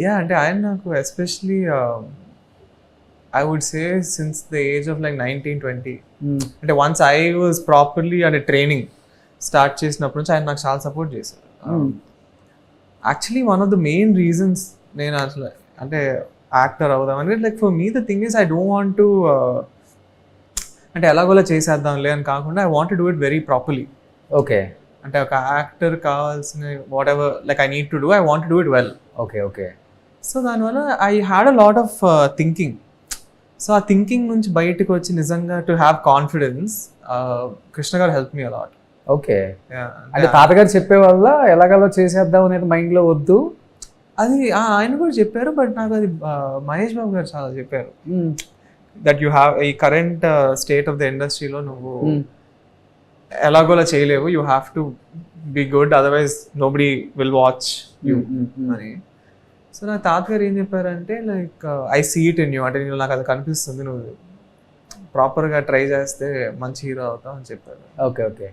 Yeah అంటే ఆయన నాకు especially I would say since the age of like 19-20 అంటే వన్స్ ఐ వాజ్ ప్రాపర్లీ అంటే ట్రైనింగ్ స్టార్ట్ చేసినప్పటి నుంచి ఆయన నాకు చాలా సపోర్ట్ చేశారు. Actually one of the main reasons నేను అసలు అంటే యాక్టర్ అవుదామని like for me the thing is I don't want to అంటే ఎలాగోలా చేసేద్దాంలే అని కాకుండా I want to do it very properly. Okay అంటే ఒక యాక్టర్ కావాల్సిన whatever like I need to do I want to do it well. Okay okay so దానివల్ల I had a lot of thinking. So ఆ thinking నుంచి బయటకు వచ్చి నిజంగా to have confidence Krishna గారు హెల్ప్ మీ అలాట్. ఓకే అంటే తాతగారు చెప్పే వల్ల ఎలాగలా చేసేద్దాం అనేది మైండ్లో వద్దు అది ఆయన కూడా చెప్పారు. బట్ నాకు అది మహేష్ బాబు గారు చాలా చెప్పారు దట్ యు హ్యావ్ ఈ కరెంట్ స్టేట్ ఆఫ్ ద ఇండస్ట్రీలో నువ్వు ఎలాగోలా చేయలేవు, you have to be good otherwise nobody will watch you అని. సో నా తాతగారు ఏం చెప్పారంటే like I see it in you అంటే నేను నాకు అది కనిపిస్తుంది, నువ్వు ప్రాపర్గా ట్రై చేస్తే మంచి హీరో అవుతావు అని చెప్పారు. Okay okay